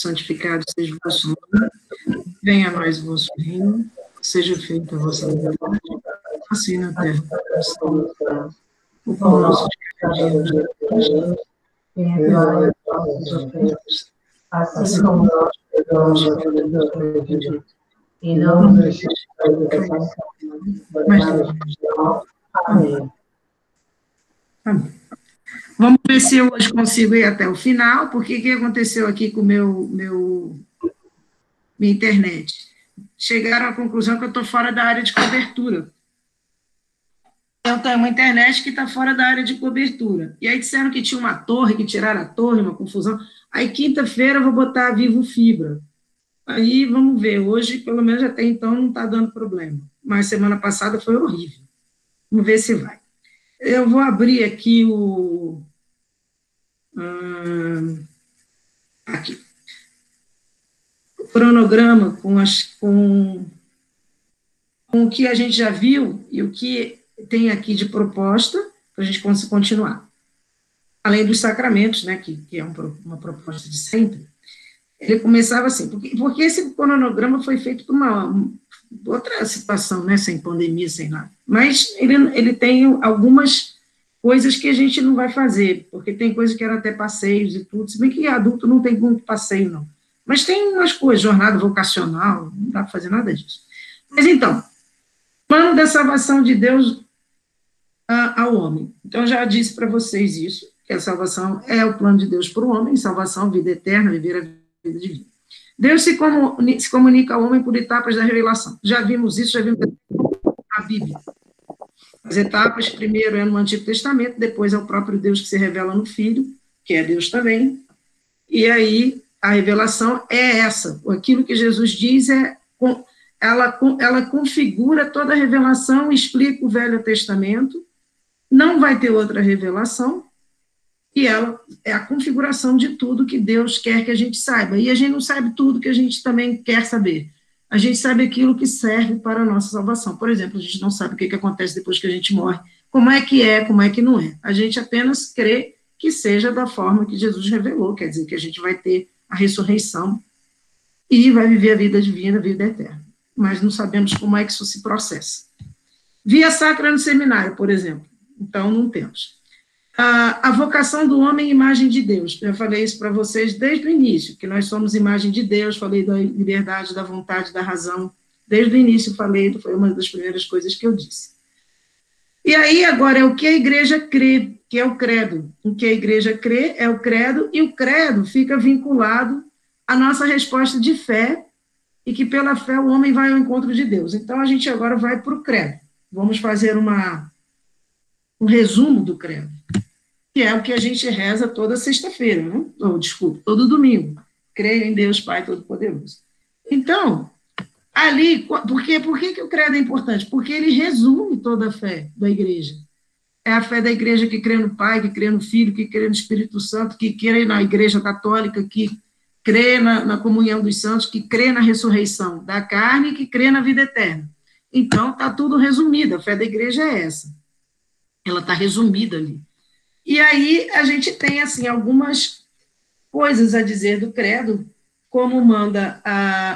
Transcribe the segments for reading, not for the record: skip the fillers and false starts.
santificado seja o vosso nome, venha a nós o vosso reino, seja feita a vossa vontade, assim na terra como no céu. O pão nosso de cada dia nos dai hoje, perdoai as nossas ofensas, assim como nós perdoamos aos nossos ofensores. E não nos deixeis cair em tentação, mas livrai-nos do mal. Amém. Amém. Vamos ver se eu hoje consigo ir até o final, porque o que aconteceu aqui com minha internet? Chegaram à conclusão que eu estou fora da área de cobertura. Eu tenho uma internet que está fora da área de cobertura. E aí disseram que tinha uma torre, que tiraram a torre, uma confusão. Aí quinta-feira eu vou botar a Vivo Fibra. Aí vamos ver, hoje, pelo menos até então, não está dando problema. Mas semana passada foi horrível. Vamos ver se vai. Eu vou abrir aqui aqui, o cronograma com o que a gente já viu e o que tem aqui de proposta, para a gente continuar. Além dos sacramentos, né, que é uma proposta de sempre. Ele começava assim, porque esse cronograma foi feito por uma outra situação, né, sem pandemia, sem nada. Mas ele tem algumas coisas que a gente não vai fazer, porque tem coisas que eram até passeios e tudo, se bem que adulto não tem muito passeio, não. Mas tem umas coisas, jornada vocacional, não dá para fazer nada disso. Mas então, plano da salvação de Deus ao homem. Então, eu já disse para vocês isso, que a salvação é o plano de Deus para o homem, salvação, vida eterna, viver a vida divina. Deus se comunica ao homem por etapas da revelação. Já vimos isso, já vimos a Bíblia. As etapas, primeiro é no Antigo Testamento, depois é o próprio Deus que se revela no Filho, que é Deus também, e aí a revelação é essa, aquilo que Jesus diz ela configura toda a revelação, explica o Velho Testamento, não vai ter outra revelação, e ela é a configuração de tudo que Deus quer que a gente saiba, e a gente não sabe tudo que a gente também quer saber, a gente sabe aquilo que serve para a nossa salvação. Por exemplo, a gente não sabe o que acontece depois que a gente morre, como é que não é. A gente apenas crê que seja da forma que Jesus revelou, quer dizer, que a gente vai ter a ressurreição e vai viver a vida divina, a vida eterna. Mas não sabemos como é que isso se processa. Via sacra no seminário, por exemplo. Então, não temos. A vocação do homem é imagem de Deus. Eu falei isso para vocês desde o início, que nós somos imagem de Deus, falei da liberdade, da vontade, da razão. Desde o início falei, foi uma das primeiras coisas que eu disse. E aí, agora, é o que a igreja crê, que é o credo. O que a igreja crê é o credo, e o credo fica vinculado à nossa resposta de fé, e que pela fé o homem vai ao encontro de Deus. Então, a gente agora vai para o credo. Vamos fazer um resumo do credo, que é o que a gente reza toda sexta-feira, né? Todo domingo. Creio em Deus Pai Todo-Poderoso. Então, ali, por que o credo é importante? Porque ele resume toda a fé da igreja. É a fé da igreja que crê no Pai, que crê no Filho, que crê no Espírito Santo, que crê na igreja católica, que crê na comunhão dos santos, que crê na ressurreição da carne, que crê na vida eterna. Então, está tudo resumido, a fé da igreja é essa. Ela está resumida ali. E aí a gente tem, assim, algumas coisas a dizer do credo, como manda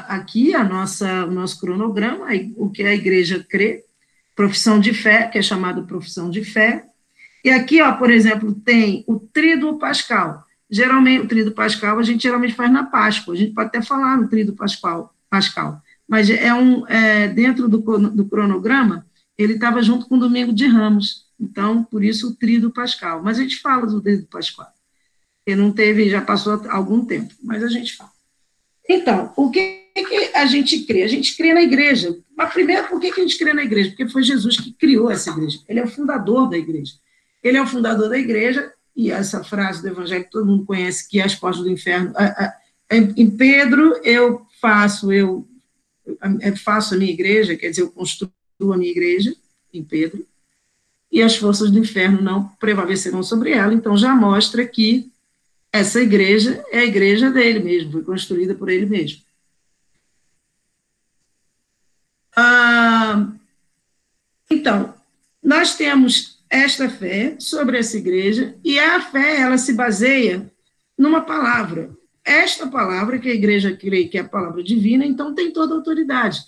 aqui o nosso cronograma, o que a igreja crê, profissão de fé, que é chamado profissão de fé. E aqui, ó, por exemplo, tem o Tríduo Pascal. Geralmente, o Tríduo Pascal a gente geralmente faz na Páscoa, a gente pode até falar no Tríduo Pascal, mas dentro do cronograma, ele estava junto com o Domingo de Ramos. Então, por isso o Tríduo Pascal. Mas a gente fala do Tríduo Pascal. Ele não teve, já passou algum tempo, mas a gente fala. Então, o que a gente crê? A gente crê na igreja. Mas primeiro, por que a gente crê na igreja? Porque foi Jesus que criou essa igreja. Ele é o fundador da igreja. Ele é o fundador da igreja, e essa frase do Evangelho que todo mundo conhece, que é as portas do inferno. Em Pedro, eu faço a minha igreja, quer dizer, eu construo a minha igreja, em Pedro, e as forças do inferno não prevalecerão sobre ela, então já mostra que essa igreja é a igreja dele mesmo, foi construída por ele mesmo. Então, nós temos esta fé sobre essa igreja, e a fé, ela se baseia numa palavra, esta palavra que a igreja crê que é a palavra divina, então tem toda a autoridade.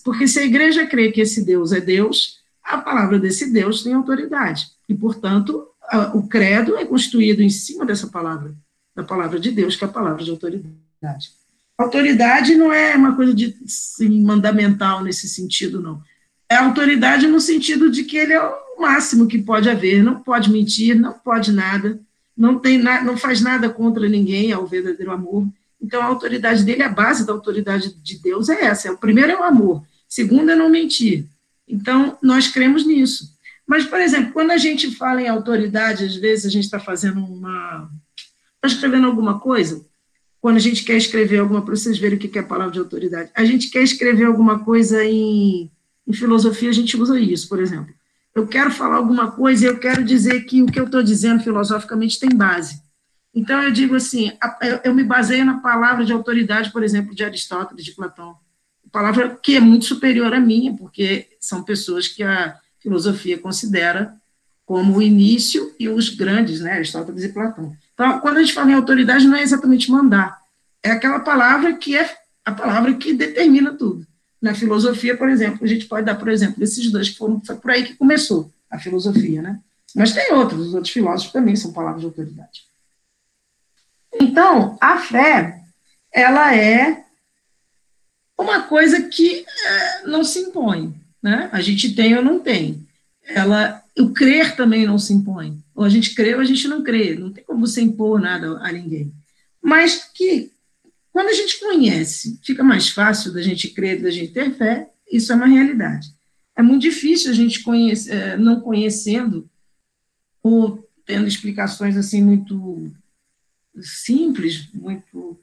Porque se a igreja crê que esse Deus é Deus, a palavra desse Deus tem autoridade. E, portanto, o credo é constituído em cima dessa palavra, da palavra de Deus, que é a palavra de autoridade. Autoridade não é uma coisa de assim, mandamental nesse sentido, não. É autoridade no sentido de que ele é o máximo que pode haver, não pode mentir, não pode nada, não faz nada contra ninguém, é o verdadeiro amor. Então, a autoridade dele, a base da autoridade de Deus é essa. O primeiro é o amor, o segundo é não mentir. Então, nós cremos nisso. Mas, por exemplo, quando a gente fala em autoridade, às vezes a gente está fazendo está escrevendo alguma coisa, quando a gente quer escrever alguma, para vocês verem o que é a palavra de autoridade, a gente quer escrever alguma coisa em filosofia, a gente usa isso, por exemplo. Eu quero falar alguma coisa e eu quero dizer que o que eu estou dizendo filosoficamente tem base. Então, eu digo assim, eu me baseio na palavra de autoridade, por exemplo, de Aristóteles, de Platão. Palavra que é muito superior à minha, porque são pessoas que a filosofia considera como o início e os grandes, né, Aristóteles e Platão. Então, quando a gente fala em autoridade, não é exatamente mandar, é aquela palavra que é a palavra que determina tudo. Na filosofia, por exemplo, a gente pode dar, por exemplo, esses dois que foram, foi por aí que começou a filosofia, né? Mas tem outros, os outros filósofos também são palavras de autoridade. Então, a fé, ela é uma coisa que não se impõe, né? A gente tem ou não tem. O crer também não se impõe. Ou a gente crê ou a gente não crê. Não tem como você impor nada a ninguém. Mas que, quando a gente conhece, fica mais fácil da gente crer, da gente ter fé, isso é uma realidade. É muito difícil a gente conhecer, não conhecendo, ou tendo explicações assim muito simples, muito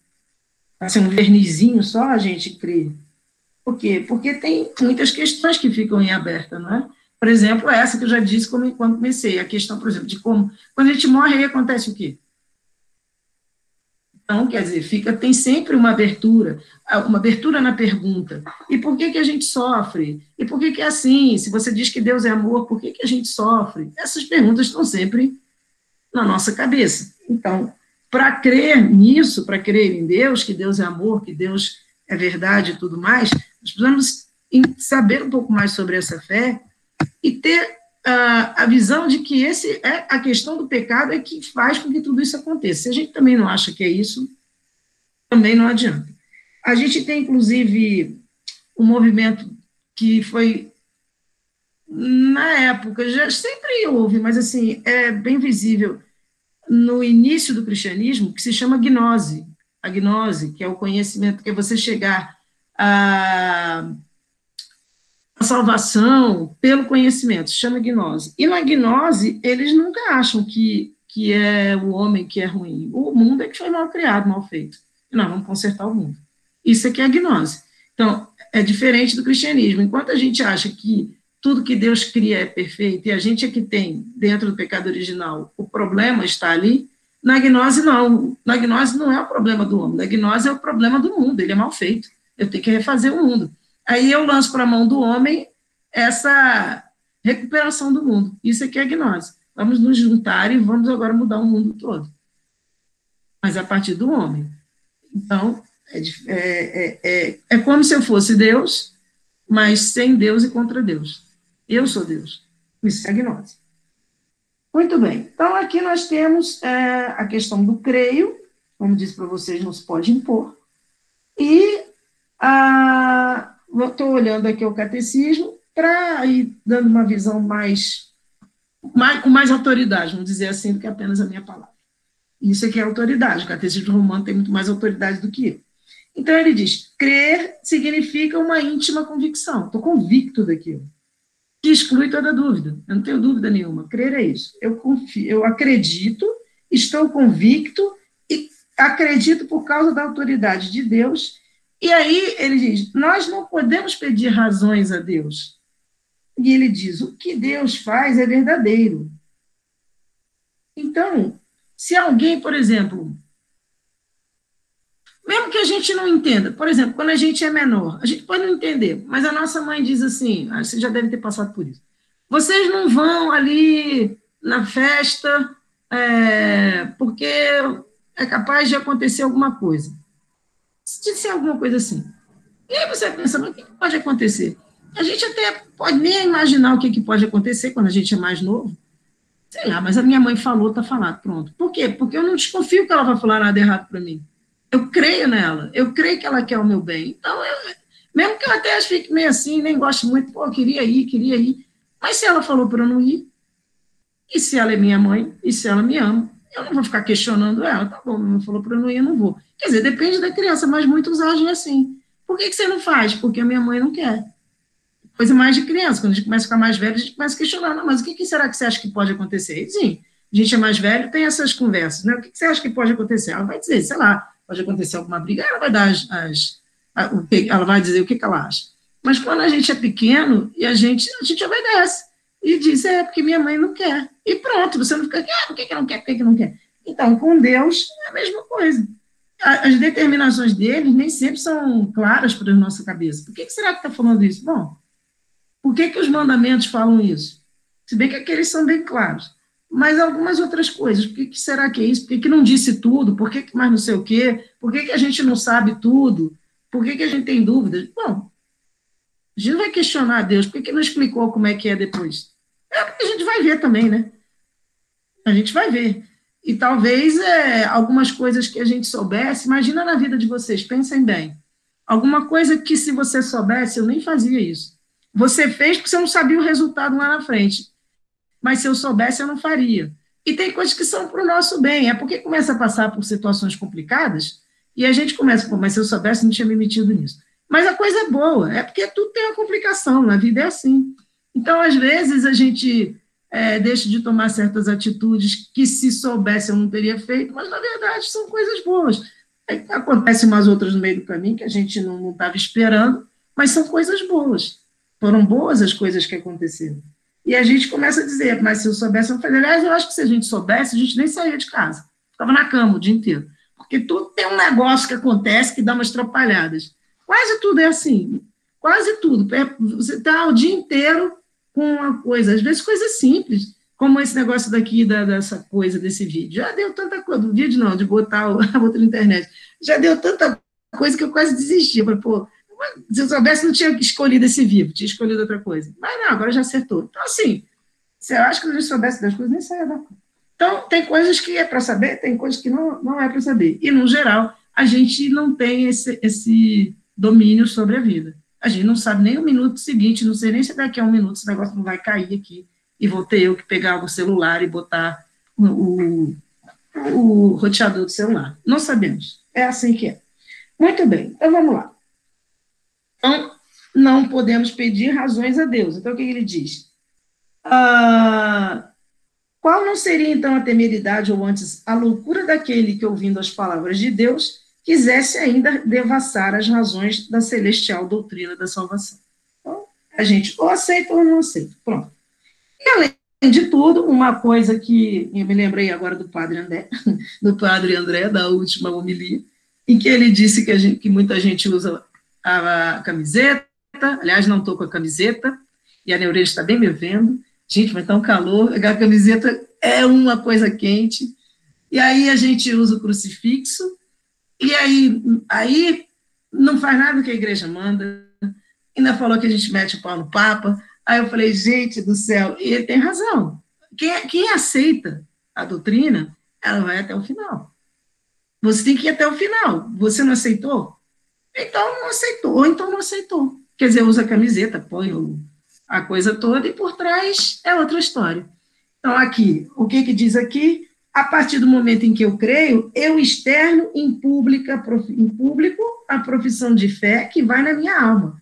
assim, um vernizinho só, a gente crê. Por quê? Porque tem muitas questões que ficam em aberta, não é? Por exemplo, essa que eu já disse quando comecei, a questão, por exemplo, de como, quando a gente morre, aí acontece o quê? Então, quer dizer, tem sempre uma abertura na pergunta. E por que a gente sofre? E por que é assim? Se você diz que Deus é amor, por que a gente sofre? Essas perguntas estão sempre na nossa cabeça. Então, para crer nisso, para crer em Deus, que Deus é amor, que Deus é verdade e tudo mais, nós precisamos saber um pouco mais sobre essa fé e ter a visão de que a questão do pecado é que faz com que tudo isso aconteça. Se a gente também não acha que é isso, também não adianta. A gente tem, inclusive, um movimento que foi, na época, já sempre houve, mas assim, é bem visível, no início do cristianismo, que se chama gnose. A gnose, que é o conhecimento, que é você chegar a salvação pelo conhecimento, se chama gnose. E na gnose, eles nunca acham que é o homem que é ruim. O mundo é que foi mal criado, mal feito. E nós vamos consertar o mundo. Isso aqui é a gnose. Então, é diferente do cristianismo. Enquanto a gente acha que tudo que Deus cria é perfeito, e a gente é que tem, dentro do pecado original, o problema está ali, na gnose não. Na gnose não é o problema do homem, na gnose é o problema do mundo, ele é mal feito. Eu tenho que refazer o mundo. Aí eu lanço para a mão do homem essa recuperação do mundo. Isso aqui é a gnose. Vamos nos juntar e vamos agora mudar o mundo todo. Mas a partir do homem. Então, é como se eu fosse Deus, mas sem Deus e contra Deus. Eu sou Deus. Isso é a gnose. Muito bem. Então, aqui nós temos a questão do creio, como disse para vocês, não se pode impor. E estou olhando aqui o catecismo para ir dando uma visão com mais autoridade, vamos dizer assim, do que apenas a minha palavra. Isso aqui é autoridade. O catecismo romano tem muito mais autoridade do que eu. Então, ele diz, crer significa uma íntima convicção. Estou convicto daquilo. Que exclui toda dúvida. Eu não tenho dúvida nenhuma. Crer é isso. Eu confio, eu acredito, estou convicto e acredito por causa da autoridade de Deus. E aí ele diz, nós não podemos pedir razões a Deus. E ele diz, o que Deus faz é verdadeiro. Então, se alguém, por exemplo, mesmo que a gente não entenda, por exemplo, quando a gente é menor, a gente pode não entender, mas a nossa mãe diz assim, você já deve ter passado por isso, vocês não vão ali na festa porque é capaz de acontecer alguma coisa. Se disser alguma coisa assim. E aí você pensa, mas o que pode acontecer? A gente até pode nem imaginar o que pode acontecer quando a gente é mais novo. Sei lá, mas a minha mãe falou, está falado, pronto. Por quê? Porque eu não desconfio que ela vai falar nada errado para mim. Eu creio nela, eu creio que ela quer o meu bem. Então, mesmo que eu até fique meio assim, nem goste muito, pô, queria ir, queria ir. Mas se ela falou para eu não ir, e se ela é minha mãe, e se ela me ama, eu não vou ficar questionando ela. Tá bom, minha mãe falou para eu não ir, eu não vou. Quer dizer, depende da criança, mas muitos agem assim. Por que você não faz? Porque a minha mãe não quer. Coisa mais de criança. Quando a gente começa a ficar mais velho, a gente começa a questionar, não, mas o que será que você acha que pode acontecer? E, sim, a gente é mais velho, tem essas conversas, né? O que você acha que pode acontecer? Ela vai dizer, sei lá, pode acontecer alguma briga, ela vai dar ela vai dizer o que ela acha. Mas quando a gente é pequeno, e a gente obedece. E diz, porque minha mãe não quer. E pronto, você não fica, por que não quer, por que não quer? Então, com Deus, é a mesma coisa. As determinações dele nem sempre são claras para a nossa cabeça. Por que será que está falando isso? Bom, por que os mandamentos falam isso? Se bem que aqueles são bem claros. Mas algumas outras coisas. Por que será que é isso? Por que não disse tudo? Por que mais não sei o quê? Por que a gente não sabe tudo? Por que a gente tem dúvidas? Bom, a gente não vai questionar a Deus. Por que não explicou como é que é depois? É porque a gente vai ver também, né? A gente vai ver. E talvez algumas coisas que a gente soubesse, imagina na vida de vocês, pensem bem. Alguma coisa que se você soubesse, eu nem fazia isso. Você fez porque você não sabia o resultado lá na frente. Mas se eu soubesse, eu não faria. E tem coisas que são para o nosso bem. É porque começa a passar por situações complicadas e a gente começa, pô, mas se eu soubesse, não tinha me metido nisso. Mas a coisa é boa, é porque tudo tem uma complicação, na vida é assim. Então, às vezes, a gente deixa de tomar certas atitudes que, se soubesse, eu não teria feito, mas, na verdade, são coisas boas. Acontecem umas outras no meio do caminho que a gente não estava esperando, mas são coisas boas. Foram boas as coisas que aconteceram. E a gente começa a dizer, mas se eu soubesse, eu falei, aliás, eu acho que se a gente soubesse, a gente nem saía de casa. Ficava na cama o dia inteiro. Porque tudo tem um negócio que acontece que dá umas atrapalhadas. Quase tudo é assim. Quase tudo. Você está o dia inteiro com uma coisa, às vezes coisas simples, como esse negócio daqui, dessa coisa, desse vídeo. Já deu tanta coisa, do vídeo não, de botar a outra internet. Já deu tanta coisa que eu quase desisti. Eu falei, pô, se eu soubesse, não tinha escolhido esse vivo, tinha escolhido outra coisa. Mas não, agora já acertou. Então, assim, se eu acho que se a gente soubesse das coisas, nem saia da conta. Então, tem coisas que é para saber, tem coisas que não é para saber. E, no geral, a gente não tem esse domínio sobre a vida. A gente não sabe nem o minuto seguinte, não sei nem se daqui a um minuto esse negócio não vai cair aqui e vou ter eu que pegar o celular e botar o roteador do celular. Não sabemos. É assim que é. Muito bem, então vamos lá. Então, não podemos pedir razões a Deus. Então, o que ele diz? Qual não seria, então, a temeridade, ou antes, a loucura daquele que, ouvindo as palavras de Deus, quisesse ainda devassar as razões da celestial doutrina da salvação? Então, a gente ou aceita ou não aceita. Pronto. E, além de tudo, uma coisa que eu me lembrei agora do padre André, da última homilia, em que ele disse que muita gente usa a camiseta, aliás, não estou com a camiseta, e a Neurência está bem me vendo, gente, vai estar um calor, a camiseta é uma coisa quente, e aí a gente usa o crucifixo, e aí não faz nada do que a igreja manda, ainda falou que a gente mete o pau no Papa, aí eu falei, gente do céu, e ele tem razão, quem aceita a doutrina, ela vai até o final. Você tem que ir até o final. Você não aceitou? Então não aceitou, ou então não aceitou. Quer dizer, usa a camiseta, põe a coisa toda e por trás é outra história. Então, aqui, o que diz aqui? A partir do momento em que eu creio, eu externo em público a profissão de fé que vai na minha alma.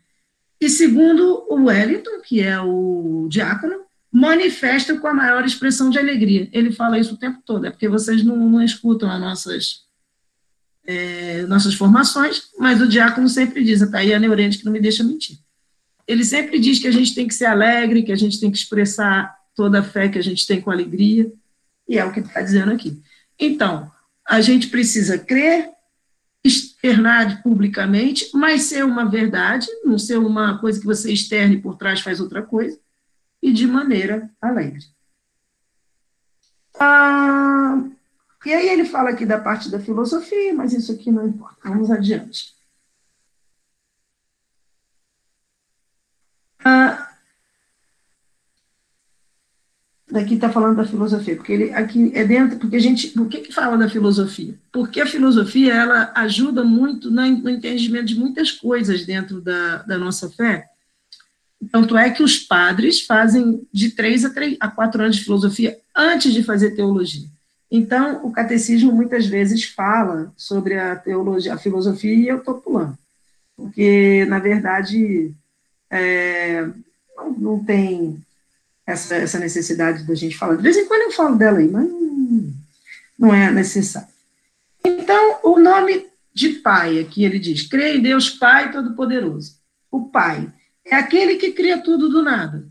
E segundo o Wellington, que é o diácono, manifesta com a maior expressão de alegria. Ele fala isso o tempo todo, é porque vocês não escutam as nossas formações, mas o diácono sempre diz, está aí a Neurente que não me deixa mentir. Ele sempre diz que a gente tem que ser alegre, que a gente tem que expressar toda a fé que a gente tem com alegria, e é o que ele está dizendo aqui. Então, a gente precisa crer, externar publicamente, mas ser uma verdade, não ser uma coisa que você externe e por trás faz outra coisa, e de maneira alegre. E aí ele fala aqui da parte da filosofia, mas isso aqui não importa. Vamos adiante. Daqui está falando da filosofia, porque ele aqui é dentro, porque a gente, por que fala da filosofia? Porque a filosofia, ela ajuda muito no entendimento de muitas coisas dentro da nossa fé. Tanto é que os padres fazem de 3 a 4 anos de filosofia antes de fazer teologia. Então, o catecismo muitas vezes fala sobre a teologia, a filosofia, e eu estou pulando, porque, na verdade, não tem essa necessidade da gente falar. De vez em quando eu falo dela aí, mas não é necessário. Então, o nome de Pai, aqui ele diz, crê em Deus Pai Todo-Poderoso. O Pai é aquele que cria tudo do nada.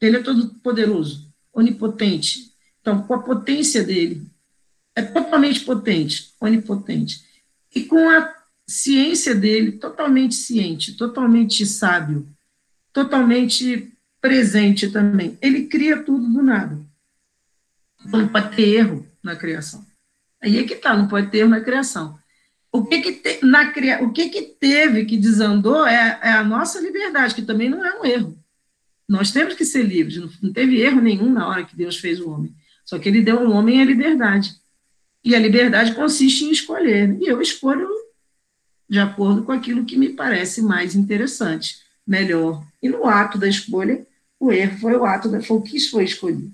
Ele é todo-poderoso, onipotente. Então, com a potência dele, é totalmente potente, onipotente. E com a ciência dele, totalmente ciente, totalmente sábio, totalmente presente também. Ele cria tudo do nada. Não pode ter erro na criação. Aí é que está, não pode ter erro na criação. O que teve que desandou é a nossa liberdade, que também não é um erro. Nós temos que ser livres, não teve erro nenhum na hora que Deus fez o homem. Só que ele deu ao homem a liberdade. E a liberdade consiste em escolher. E eu escolho de acordo com aquilo que me parece mais interessante, melhor. E no ato da escolha, o erro foi foi o que foi escolhido.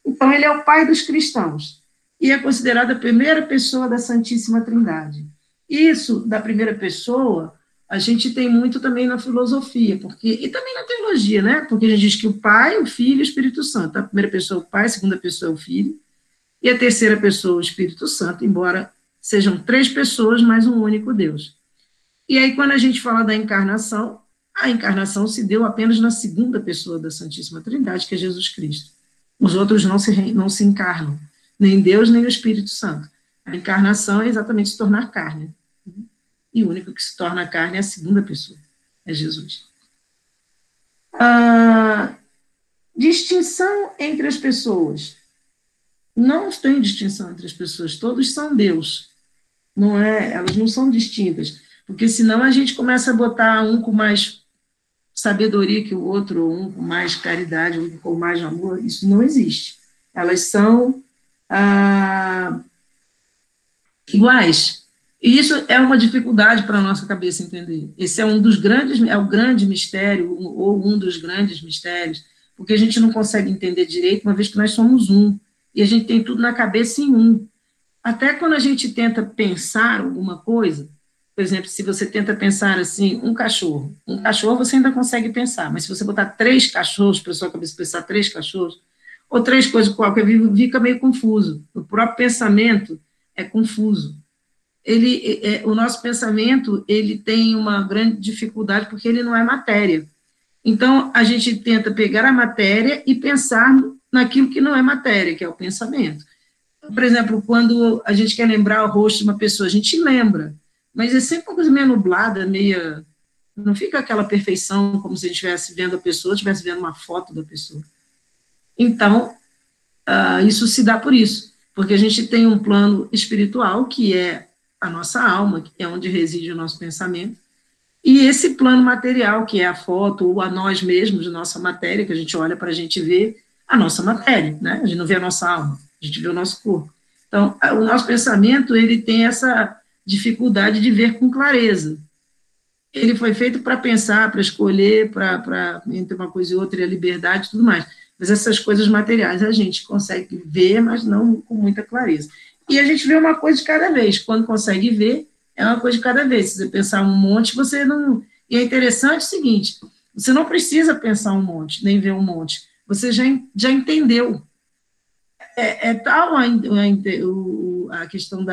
Então, ele é o pai dos cristãos e é considerado a primeira pessoa da Santíssima Trindade. Isso, da primeira pessoa, a gente tem muito também na filosofia, e também na teologia, né? Porque a gente diz que o Pai, o Filho e o Espírito Santo. A primeira pessoa é o Pai, a segunda pessoa é o Filho, e a terceira pessoa é o Espírito Santo, embora sejam 3 pessoas, mas um único Deus. E aí, quando a gente fala da encarnação, a encarnação se deu apenas na segunda pessoa da Santíssima Trindade, que é Jesus Cristo. Os outros não se encarnam, nem Deus, nem o Espírito Santo. A encarnação é exatamente se tornar carne. E o único que se torna carne é a segunda pessoa, é Jesus. Distinção entre as pessoas. Não tem distinção entre as pessoas, todos são Deus. Não é, elas não são distintas, porque senão a gente começa a botar um com mais sabedoria que o outro, um com mais caridade, um com mais amor. Isso não existe. Elas são iguais. E isso é uma dificuldade para a nossa cabeça entender. Esse é o grande mistério, ou um dos grandes mistérios, porque a gente não consegue entender direito, uma vez que nós somos um, e a gente tem tudo na cabeça em um. Até quando a gente tenta pensar alguma coisa, por exemplo, se você tenta pensar assim, um cachorro você ainda consegue pensar, mas se você botar 3 cachorros para a sua cabeça, pensar 3 cachorros, ou 3 coisas qualquer, fica meio confuso. O próprio pensamento é confuso. O nosso pensamento, ele tem uma grande dificuldade, porque ele não é matéria. Então, a gente tenta pegar a matéria e pensar naquilo que não é matéria, que é o pensamento. Por exemplo, quando a gente quer lembrar o rosto de uma pessoa, a gente lembra, mas é sempre uma coisa meio nublada, meio... Não fica aquela perfeição, como se a gente estivesse vendo a pessoa, estivesse vendo uma foto da pessoa. Então, isso se dá por isso, porque a gente tem um plano espiritual, que é a nossa alma, que é onde reside o nosso pensamento, e esse plano material, que é a foto, ou a nós mesmos, a nossa matéria, que a gente olha para a gente ver a nossa matéria, né? A gente não vê a nossa alma, a gente vê o nosso corpo. Então, o nosso pensamento, ele tem essa dificuldade de ver com clareza. Ele foi feito para pensar, para escolher, para entre uma coisa e outra, e a liberdade e tudo mais. Mas essas coisas materiais a gente consegue ver, mas não com muita clareza. E a gente vê uma coisa de cada vez. Quando consegue ver, é uma coisa de cada vez. Se você pensar um monte, você não... E é interessante o seguinte, você não precisa pensar um monte, nem ver um monte. Você já entendeu. É tal a questão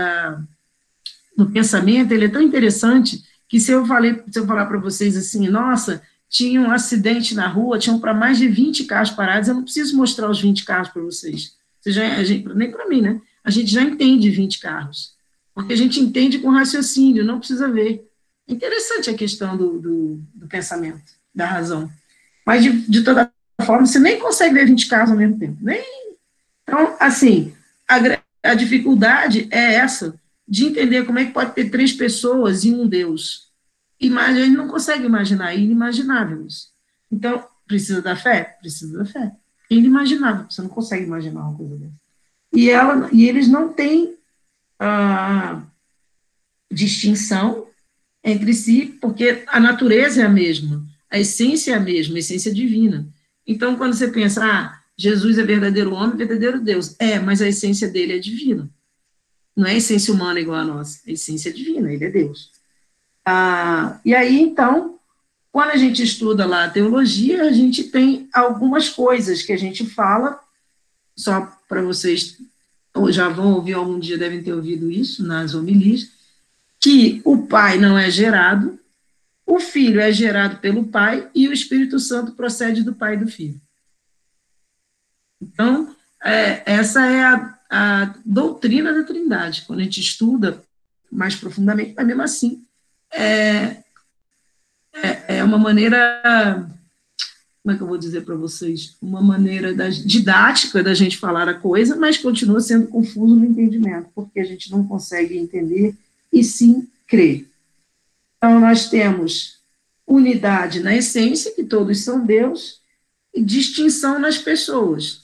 do pensamento, ele é tão interessante que se eu falar para vocês assim, nossa, tinha um acidente na rua, tinham para mais de 20 carros parados, eu não preciso mostrar os 20 carros para vocês. Nem para mim, né? A gente já entende 20 carros, porque a gente entende com raciocínio, não precisa ver. É interessante a questão do pensamento, da razão. Mas, de toda forma, você nem consegue ver 20 carros ao mesmo tempo. Nem... Então, assim, A dificuldade é essa, de entender como é que pode ter três pessoas e um Deus. A gente não consegue imaginar, é inimaginável isso. Então, precisa da fé? Precisa da fé. É inimaginável, você não consegue imaginar uma coisa dessa. E eles não têm a distinção entre si, porque a natureza é a mesma, a essência é a mesma, a essência divina. Então, quando você pensa, Jesus é verdadeiro homem, verdadeiro Deus. Mas a essência dele é divina. Não é a essência humana igual a nossa, a essência é divina, ele é Deus. E aí, então, quando a gente estuda lá a teologia, a gente tem algumas coisas que a gente fala, só para vocês, ou já vão ouvir algum dia, devem ter ouvido isso nas homilias, que o Pai não é gerado, o Filho é gerado pelo Pai e o Espírito Santo procede do Pai e do Filho. Então, essa é a doutrina da Trindade. Quando a gente estuda mais profundamente, mas mesmo assim, é uma maneira, como é que eu vou dizer para vocês? Uma maneira didática da gente falar a coisa, mas continua sendo confuso no entendimento, porque a gente não consegue entender e sim crer. Então, nós temos unidade na essência, que todos são Deus, e distinção nas pessoas.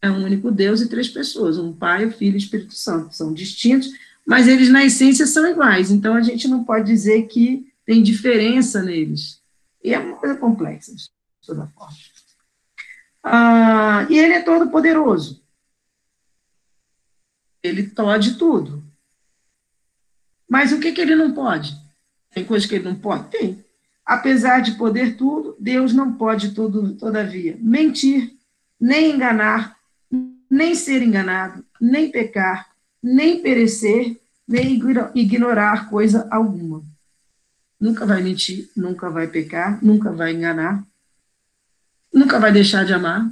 É um único Deus e três pessoas, um Pai, o Filho e o Espírito Santo. São distintos, mas eles na essência são iguais. Então, a gente não pode dizer que tem diferença neles. E é uma coisa complexa, de toda forma. E ele é todo poderoso. Ele pode tudo. Mas o que ele não pode? Tem coisas que ele não pode? Tem. Apesar de poder tudo, Deus não pode, todavia, mentir, nem enganar, nem ser enganado, nem pecar, nem perecer, nem ignorar coisa alguma. Nunca vai mentir, nunca vai pecar, nunca vai enganar, nunca vai deixar de amar.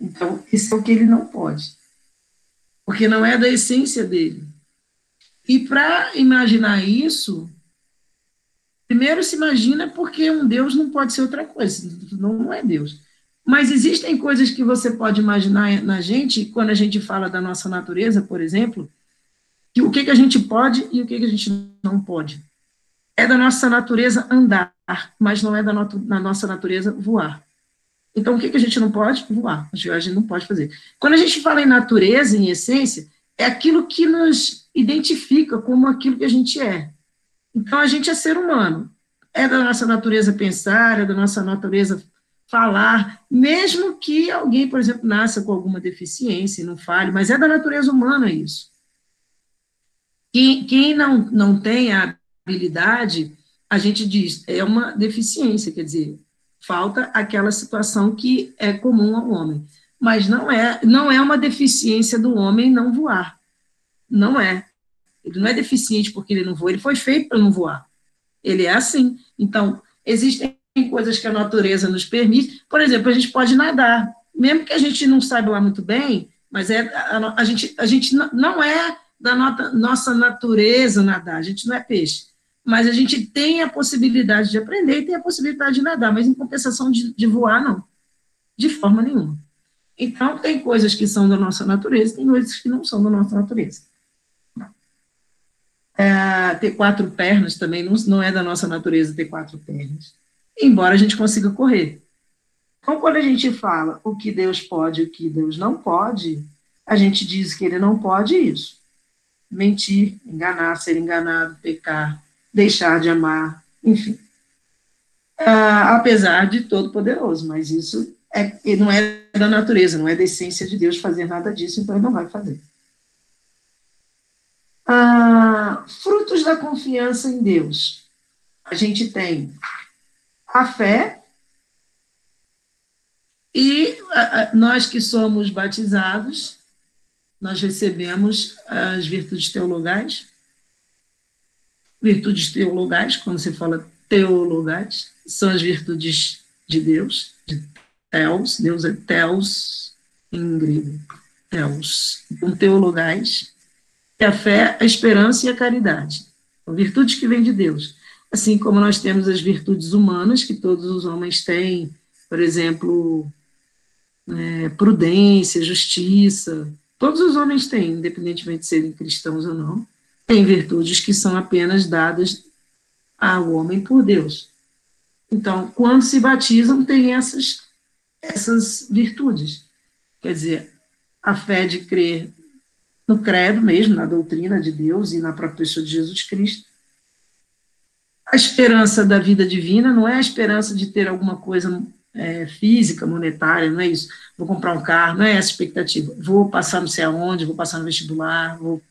Então, isso é o que ele não pode. Porque não é da essência dele. E para imaginar isso, primeiro se imagina porque um Deus não pode ser outra coisa, não é Deus. Mas existem coisas que você pode imaginar na gente, quando a gente fala da nossa natureza, por exemplo, que o que a gente pode e o que a gente não pode. É da nossa natureza andar, mas não é da nossa natureza voar. Então, o que a gente não pode? Voar. A gente não pode fazer. Quando a gente fala em natureza, em essência, é aquilo que nos identifica como aquilo que a gente é. Então, a gente é ser humano. É da nossa natureza pensar, é da nossa natureza falar, mesmo que alguém, por exemplo, nasça com alguma deficiência e não fale, mas é da natureza humana isso. Quem não tem a habilidade, a gente diz, é uma deficiência, quer dizer, falta aquela situação que é comum ao homem. Mas não é uma deficiência do homem não voar. Não é. Ele não é deficiente porque ele não voa, ele foi feito para não voar. Ele é assim. Então, existem coisas que a natureza nos permite. Por exemplo, a gente pode nadar. Mesmo que a gente não saiba lá muito bem, mas a gente não é da nossa natureza nadar, a gente não é peixe. Mas a gente tem a possibilidade de aprender e tem a possibilidade de nadar, mas em compensação de voar, não. De forma nenhuma. Então, tem coisas que são da nossa natureza, tem coisas que não são da nossa natureza. Ter quatro pernas também não é da nossa natureza ter quatro pernas, embora a gente consiga correr. Então, quando a gente fala o que Deus pode e o que Deus não pode, a gente diz que ele não pode isso. Mentir, enganar, ser enganado, pecar, deixar de amar, enfim. Apesar de todo poderoso, mas isso não é da natureza, não é da essência de Deus fazer nada disso, então ele não vai fazer. Frutos da confiança em Deus. A gente tem a fé, e nós que somos batizados, nós recebemos as virtudes teologais. Virtudes teologais, quando se fala teologais, são as virtudes de Deus, de Theos, Deus é Theos em grego, Theos. Então, teologais, é a fé, a esperança e a caridade. São virtudes que vêm de Deus. Assim como nós temos as virtudes humanas, que todos os homens têm, por exemplo, prudência, justiça, Todos os homens têm, independentemente de serem cristãos ou não, têm virtudes que são apenas dadas ao homem por Deus. Então, quando se batizam, tem essas virtudes. Quer dizer, a fé de crer no credo mesmo, na doutrina de Deus e na própria pessoa de Jesus Cristo. A esperança da vida divina não é a esperança de ter alguma coisa física, monetária, não é isso. Vou comprar um carro, não é essa a expectativa. Vou passar não sei aonde, vou passar no vestibular, vou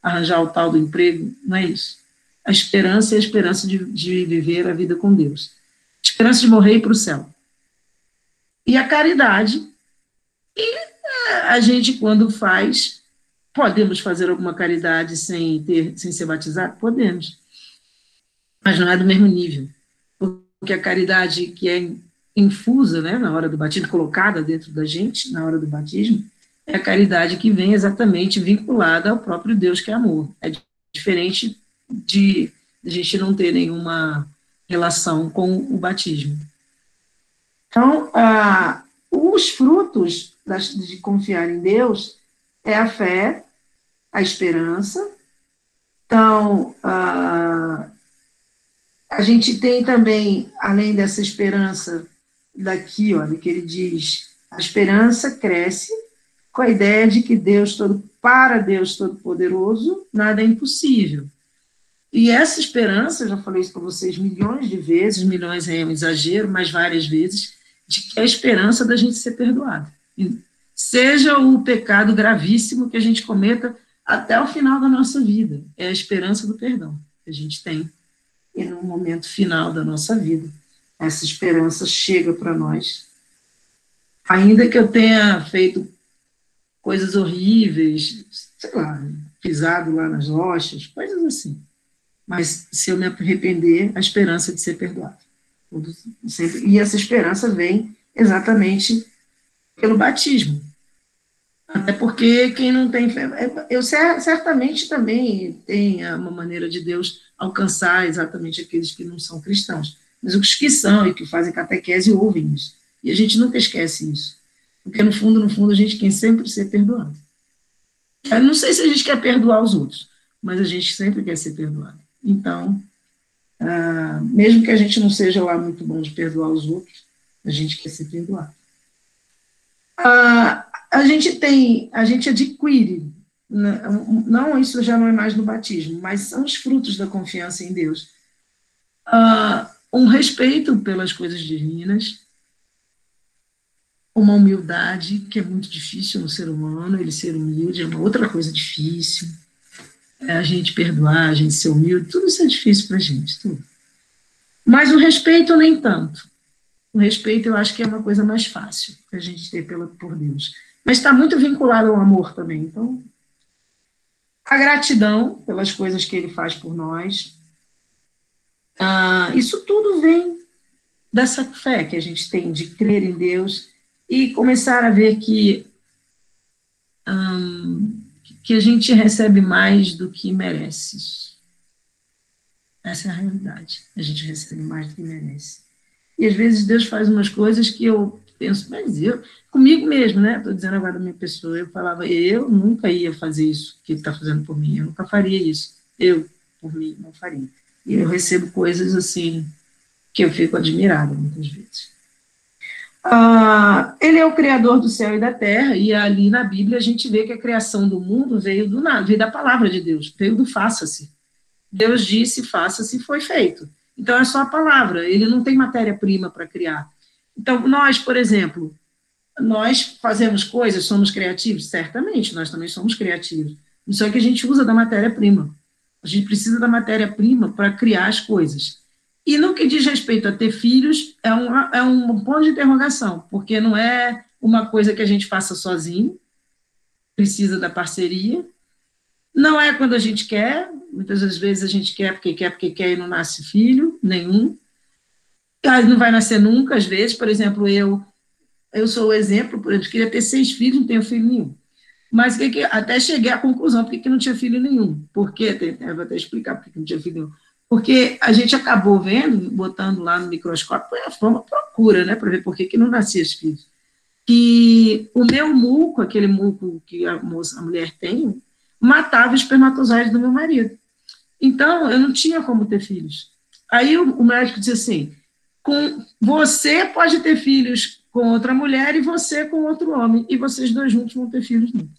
arranjar o tal do emprego, não é isso. A esperança é a esperança de viver a vida com Deus. A esperança de morrer e ir para o céu. E a caridade. E a gente, quando faz, podemos fazer alguma caridade sem ser batizado? Podemos. Mas não é do mesmo nível. Porque a caridade que é infusa, né, na hora do batismo, colocada dentro da gente, na hora do batismo, é a caridade que vem exatamente vinculada ao próprio Deus, que é amor. É diferente de a gente não ter nenhuma relação com o batismo. Então, os frutos de confiar em Deus é a fé, a esperança. Então, a gente tem também, além dessa esperança daqui, olha, que ele diz, a esperança cresce com a ideia de que para Deus Todo-Poderoso, nada é impossível. E essa esperança, eu já falei isso para vocês milhões de vezes, milhões é um exagero, mas várias vezes, de que é a esperança da gente ser perdoado. Seja o pecado gravíssimo que a gente cometa até o final da nossa vida. É a esperança do perdão que a gente tem. E no momento final da nossa vida, essa esperança chega para nós. Ainda que eu tenha feito coisas horríveis, sei lá, pisado lá nas rochas, coisas assim. Mas se eu me arrepender, a esperança de ser perdoado. E essa esperança vem exatamente pelo batismo. Até porque quem não tem fé, certamente também tem uma maneira de Deus alcançar exatamente aqueles que não são cristãos. Mas os que são e que fazem catequese ouvem isso. E a gente nunca esquece isso. Porque no fundo, a gente quer sempre ser perdoado. Eu não sei se a gente quer perdoar os outros, mas a gente sempre quer ser perdoado. Então, mesmo que a gente não seja lá muito bom de perdoar os outros, a gente quer ser perdoado. A gente adquire, não, isso já não é mais no batismo, mas são os frutos da confiança em Deus. Um respeito pelas coisas divinas, uma humildade, que é muito difícil no ser humano, ele ser humilde é uma outra coisa difícil, a gente perdoar, a gente ser humilde, tudo isso é difícil para a gente, tudo. Mas o respeito nem tanto. O respeito eu acho que é uma coisa mais fácil para a gente ter por Deus. Mas está muito vinculado ao amor também. Então, a gratidão pelas coisas que ele faz por nós, isso tudo vem dessa fé que a gente tem de crer em Deus e começar a ver que a gente recebe mais do que merece. Essa é a realidade. A gente recebe mais do que merece. E às vezes Deus faz umas coisas que eu penso, mas comigo mesmo, né? Estou dizendo agora da minha pessoa, eu falava, eu nunca ia fazer isso que ele está fazendo por mim, eu nunca faria isso. Eu, por mim, não faria. E eu recebo coisas assim, que eu fico admirada muitas vezes. Ele é o criador do céu e da terra, e ali na Bíblia a gente vê que a criação do mundo veio do nada, veio da palavra de Deus, veio do faça-se. Deus disse, faça-se, e foi feito. Então, é só a palavra, ele não tem matéria-prima para criar. Então, nós, por exemplo, nós fazemos coisas, somos criativos? Certamente, nós também somos criativos. Só que a gente usa da matéria-prima. A gente precisa da matéria-prima para criar as coisas. E no que diz respeito a ter filhos, é um ponto de interrogação, porque não é uma coisa que a gente faça sozinho, precisa da parceria. Não é quando a gente quer, muitas das vezes a gente quer e não nasce filho nenhum. Não vai nascer nunca, às vezes. Por exemplo, eu sou o exemplo, por exemplo, queria ter 6 filhos, não tenho filho nenhum. Mas até cheguei à conclusão, por que não tinha filho nenhum? Eu vou até explicar por que não tinha filho nenhum. Porque a gente acabou vendo, botando lá no microscópio, foi uma procura, né, para ver por que não nascia os filhos. que o meu muco, aquele muco que a mulher tem, matava o espermatozoide do meu marido. Então, eu não tinha como ter filhos. Aí o médico disse assim, você pode ter filhos com outra mulher e você com outro homem, e vocês dois juntos vão ter filhos nunca.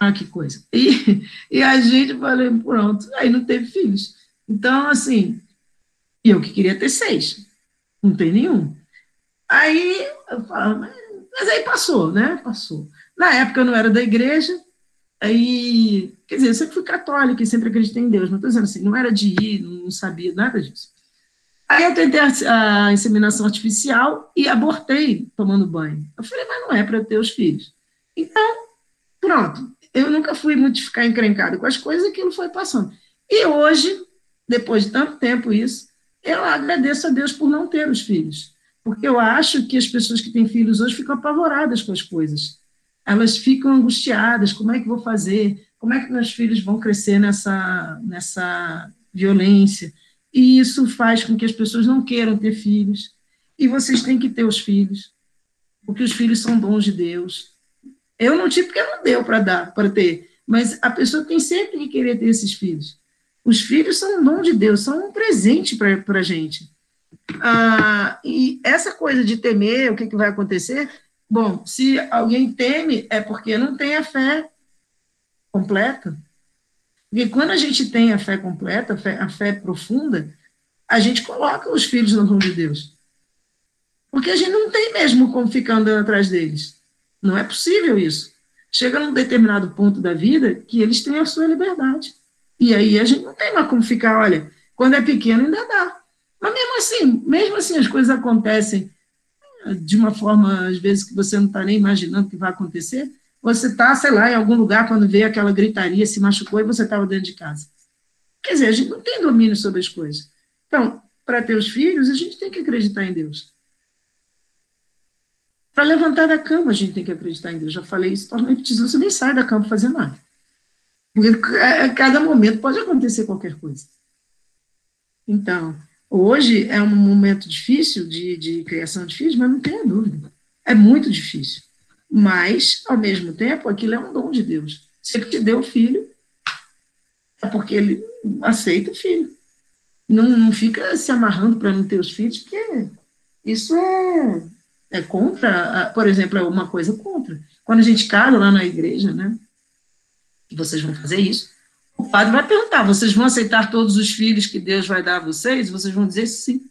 Ah, que coisa. E a gente falou, pronto, aí não teve filhos. Então, assim, eu que queria ter 6, não tem nenhum. Aí eu falo, mas aí passou, né? Passou. Na época eu não era da igreja, aí, quer dizer, eu sempre fui católica e sempre acreditei em Deus, não estou dizendo assim, não era de ir, não sabia nada disso. Aí eu tentei a inseminação artificial e abortei tomando banho. Eu falei, mas não é para ter os filhos. Então, pronto. Eu nunca fui muito ficar encrencada com as coisas, aquilo foi passando. E hoje, depois de tanto tempo isso, eu agradeço a Deus por não ter os filhos. Porque eu acho que as pessoas que têm filhos hoje ficam apavoradas com as coisas. Elas ficam angustiadas, como é que vou fazer? Como é que meus filhos vão crescer nessa violência? E isso faz com que as pessoas não queiram ter filhos. E vocês têm que ter os filhos, porque os filhos são dons de Deus. Eu não tive porque não deu para dar, para ter. Mas a pessoa tem sempre que querer ter esses filhos. Os filhos são um dom de Deus, são um presente para a gente. E essa coisa de temer, o que vai acontecer? Bom, se alguém teme, é porque não tem a fé completa. Porque quando a gente tem a fé completa, a fé profunda, a gente coloca os filhos na mão de Deus. Porque a gente não tem mesmo como ficar andando atrás deles. Não é possível isso. Chega num determinado ponto da vida que eles têm a sua liberdade. E aí a gente não tem mais como ficar, olha, quando é pequeno ainda dá. Mas mesmo assim as coisas acontecem de uma forma, às vezes, que você não está nem imaginando que vai acontecer. Você está, sei lá, em algum lugar, quando vê aquela gritaria, se machucou e você estava dentro de casa. Quer dizer, a gente não tem domínio sobre as coisas. Então, para ter os filhos, a gente tem que acreditar em Deus. Para levantar da cama, a gente tem que acreditar em Deus. Já falei isso, você nem sai da cama para fazer nada. Porque a cada momento pode acontecer qualquer coisa. Então, hoje é um momento difícil de criação de filhos, mas não tenha dúvida. É muito difícil. Mas, ao mesmo tempo, aquilo é um dom de Deus. Se ele te deu o filho, é porque ele aceita o filho. Não fica se amarrando para não ter os filhos, porque isso é contra, por exemplo, é uma coisa contra. Quando a gente casa lá na igreja, né, que vocês vão fazer isso, o padre vai perguntar, vocês vão aceitar todos os filhos que Deus vai dar a vocês? Vocês vão dizer sim.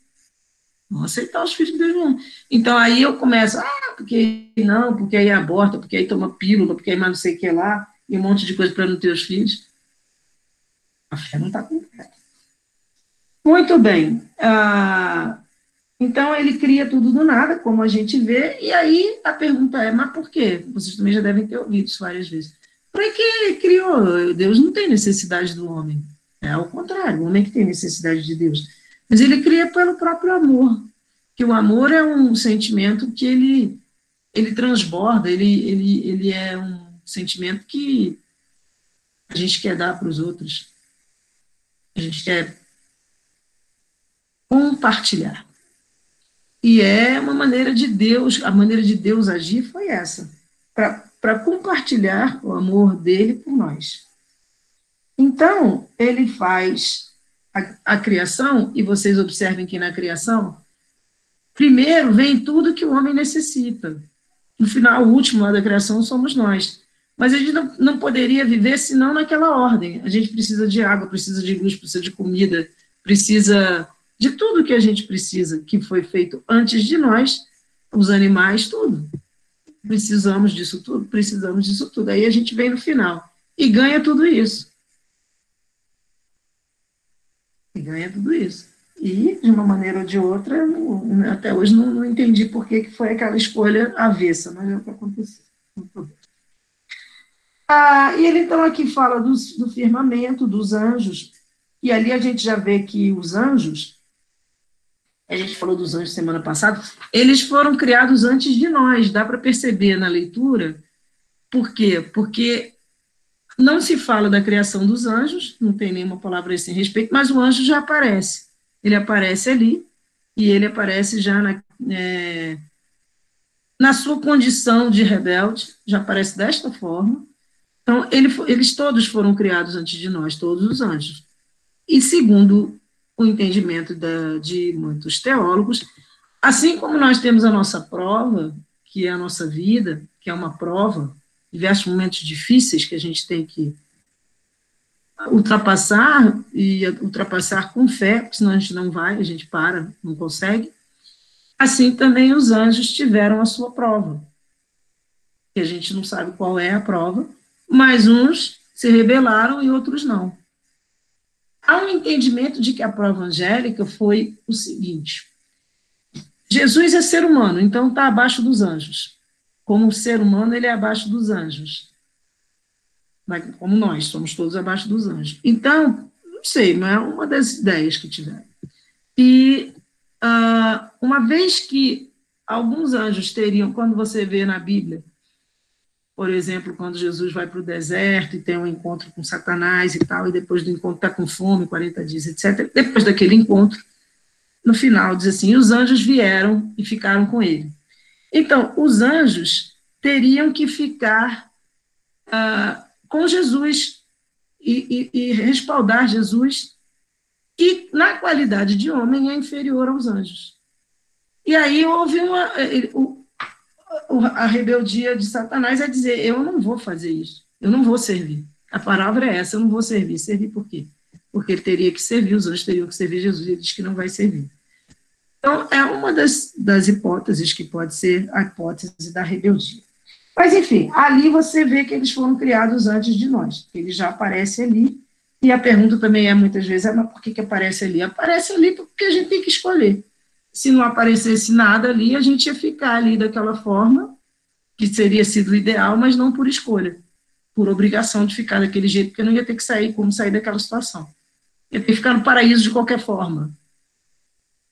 Vão aceitar os filhos que Deus vai dar. Então, aí eu começo, porque não, porque aí aborta, porque aí toma pílula, porque aí mais não sei o que lá, e um monte de coisa para não ter os filhos. A fé não está completa. Muito bem. Então, ele cria tudo do nada, como a gente vê, e aí a pergunta é, mas por quê? Vocês também já devem ter ouvido isso várias vezes. Para que ele criou? Deus não tem necessidade do homem. É ao contrário, o homem que tem necessidade de Deus. Mas ele cria pelo próprio amor, que o amor é um sentimento que ele transborda, ele é um sentimento que a gente quer dar para os outros. A gente quer compartilhar. E é uma maneira de Deus, a maneira de Deus agir foi essa, para compartilhar o amor dele por nós. Então, ele faz a criação, e vocês observem que na criação, primeiro vem tudo que o homem necessita. No final, o último lá da criação somos nós. Mas a gente não poderia viver senão naquela ordem. A gente precisa de água, precisa de luz, precisa de comida, precisa de tudo que a gente precisa, que foi feito antes de nós, os animais, tudo. Precisamos disso tudo, precisamos disso tudo. Aí a gente vem no final e ganha tudo isso. E ganha tudo isso. E, de uma maneira ou de outra, até hoje não entendi por que foi aquela escolha avessa, mas é o que aconteceu. E ele, então, aqui fala do firmamento, dos anjos, e ali a gente já vê que os anjos, a gente falou dos anjos semana passada, eles foram criados antes de nós, dá para perceber na leitura. Por quê? Porque não se fala da criação dos anjos, não tem nenhuma palavra a esse respeito, mas o anjo já aparece. Ele aparece ali, e ele aparece já na sua condição de rebelde, já aparece desta forma. Então, eles todos foram criados antes de nós, todos os anjos. E segundo o entendimento de muitos teólogos, assim como nós temos a nossa prova, que é a nossa vida, que é uma prova, diversos momentos difíceis que a gente tem que ultrapassar, e ultrapassar com fé, porque senão a gente não vai, a gente para, não consegue. Assim também os anjos tiveram a sua prova, que a gente não sabe qual é a prova, mas uns se rebelaram e outros não. Há um entendimento de que a prova angélica foi o seguinte: Jesus é ser humano, então está abaixo dos anjos. Como ser humano, ele é abaixo dos anjos. Como nós, somos todos abaixo dos anjos. Então, não sei, não é uma das ideias que tiveram. E uma vez que alguns anjos teriam, quando você vê na Bíblia, por exemplo, quando Jesus vai para o deserto e tem um encontro com Satanás e tal, e depois do encontro está com fome, 40 dias, etc. Depois daquele encontro, no final diz assim, os anjos vieram e ficaram com ele. Então, os anjos teriam que ficar com Jesus e respaldar Jesus, que na qualidade de homem é inferior aos anjos. E aí houve a rebeldia de Satanás é dizer, eu não vou fazer isso, eu não vou servir. A palavra é essa, eu não vou servir. Servir por quê? Porque ele teria que servir, os anjos teriam que servir Jesus, e ele diz que não vai servir. Então, é uma das hipóteses que pode ser a hipótese da rebeldia. Mas, enfim, ali você vê que eles foram criados antes de nós, ele já aparece ali, e a pergunta também é, muitas vezes, mas por que aparece ali? Aparece ali porque a gente tem que escolher. Se não aparecesse nada ali, a gente ia ficar ali daquela forma, que teria sido o ideal, mas não por escolha, por obrigação de ficar daquele jeito, porque não ia ter que sair, como sair daquela situação. Ia ter que ficar no paraíso de qualquer forma.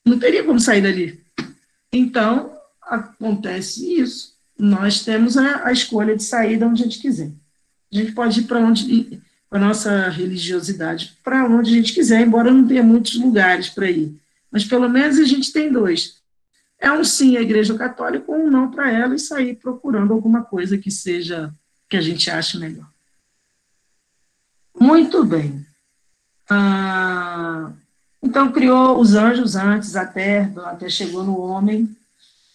Não teria como sair dali. Então, acontece isso. Nós temos a escolha de sair de onde a gente quiser. A gente pode ir para onde, com a nossa religiosidade, para onde a gente quiser, embora não tenha muitos lugares para ir. Mas pelo menos a gente tem dois. É um sim à Igreja Católica ou um não para ela e sair procurando alguma coisa que seja, que a gente ache melhor. Muito bem. Então, criou os anjos antes, até chegou no homem.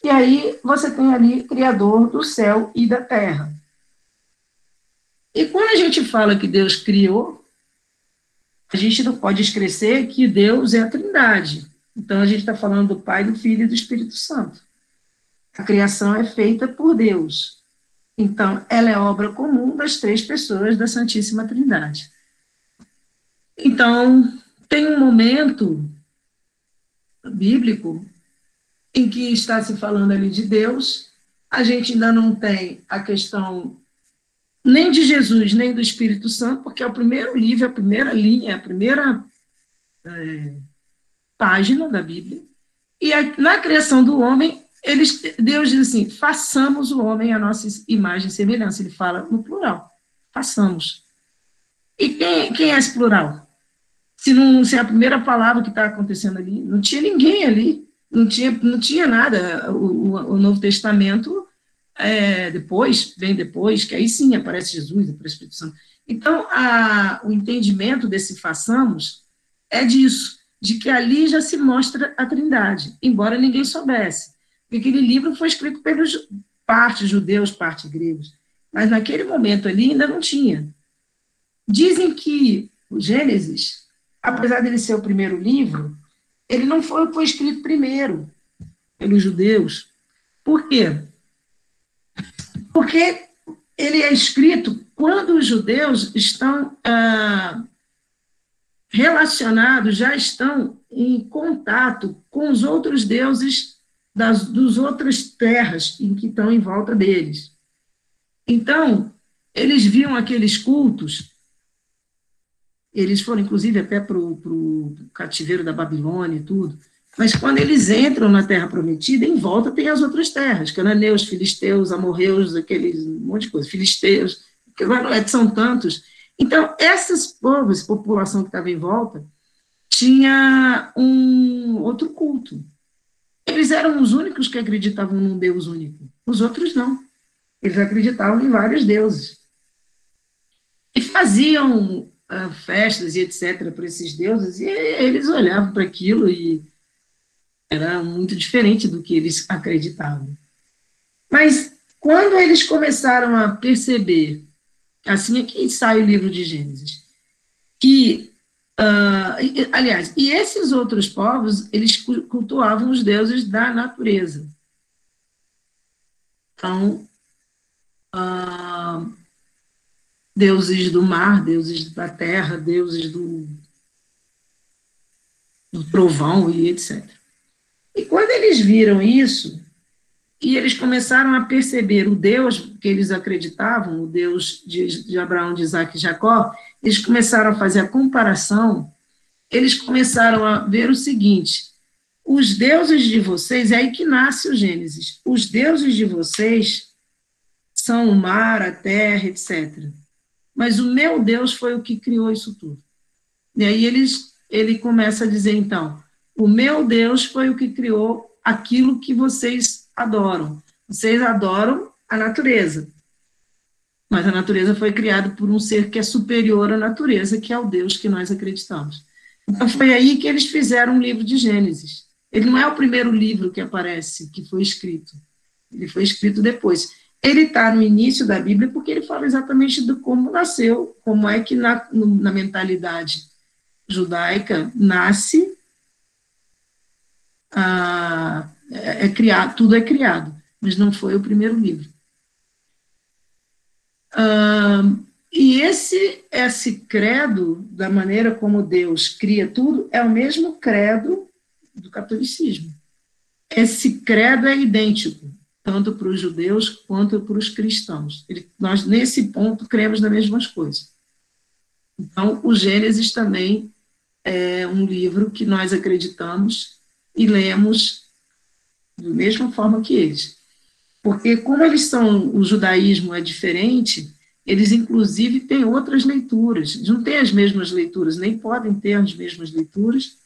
E aí você tem ali Criador do céu e da terra. E quando a gente fala que Deus criou, a gente não pode esquecer que Deus é a Trindade. Então, a gente está falando do Pai, do Filho e do Espírito Santo. A criação é feita por Deus. Então, ela é obra comum das três pessoas da Santíssima Trindade. Então, tem um momento bíblico em que está se falando ali de Deus, a gente ainda não tem a questão nem de Jesus, nem do Espírito Santo, porque é o primeiro livro, a primeira linha, a primeira página da Bíblia. E na criação do homem, Deus diz assim, façamos o homem a nossa imagem e semelhança. Ele fala no plural, façamos. E quem é esse plural? Se é a primeira palavra que está acontecendo ali, não tinha ninguém ali, não tinha nada. O Novo Testamento vem depois, que aí sim aparece Jesus, aparece o Espírito Santo. Então, o entendimento desse façamos é disso, de que ali já se mostra a Trindade, embora ninguém soubesse. Porque aquele livro foi escrito pelos parte judeus, parte gregos, mas naquele momento ali ainda não tinha. Dizem que o Gênesis, apesar dele ser o primeiro livro, ele não foi escrito primeiro pelos judeus. Por quê? Porque ele é escrito quando os judeus estão relacionados, já estão em contato com os outros deuses das outras terras em que estão em volta deles. Então, eles viam aqueles cultos, eles foram, inclusive, até para o cativeiro da Babilônia e tudo, mas quando eles entram na Terra Prometida, em volta tem as outras terras, cananeus, filisteus, amorreus, aqueles, um monte de coisa, filisteus, que são tantos. Então, esses povos, população que estava em volta, tinha um outro culto. Eles eram os únicos que acreditavam num Deus único. Os outros não. Eles acreditavam em vários deuses. E faziam festas e etc. para esses deuses, e eles olhavam para aquilo e era muito diferente do que eles acreditavam. Mas quando eles começaram a perceber, assim é que sai o livro de Gênesis, que, aliás, e esses outros povos, eles cultuavam os deuses da natureza. Então, deuses do mar, deuses da terra, deuses do trovão e etc. E quando eles viram isso, e eles começaram a perceber o Deus que eles acreditavam, o Deus de Abraão, de Isaac e Jacó, eles começaram a fazer a comparação, eles começaram a ver o seguinte: os deuses de vocês, é aí que nasce o Gênesis, os deuses de vocês são o mar, a terra, etc. Mas o meu Deus foi o que criou isso tudo. E aí ele começa a dizer, então, o meu Deus foi o que criou aquilo que vocês adoram. Vocês adoram a natureza, mas a natureza foi criada por um ser que é superior à natureza, que é o Deus que nós acreditamos. Então foi aí que eles fizeram o livro de Gênesis. Ele não é o primeiro livro que aparece, que foi escrito. Ele foi escrito depois. Ele está no início da Bíblia porque ele fala exatamente de como nasceu, como é que na mentalidade judaica nasce, criado, tudo é criado, mas não foi o primeiro livro. E esse credo, da maneira como Deus cria tudo, é o mesmo credo do catolicismo. Esse credo é idêntico, tanto para os judeus quanto para os cristãos. Nós, nesse ponto, cremos nas mesmas coisas. Então, o Gênesis também é um livro que nós acreditamos e lemos da mesma forma que eles. Porque, como o judaísmo é diferente, eles, inclusive, têm outras leituras. Eles não têm as mesmas leituras, nem podem ter as mesmas leituras,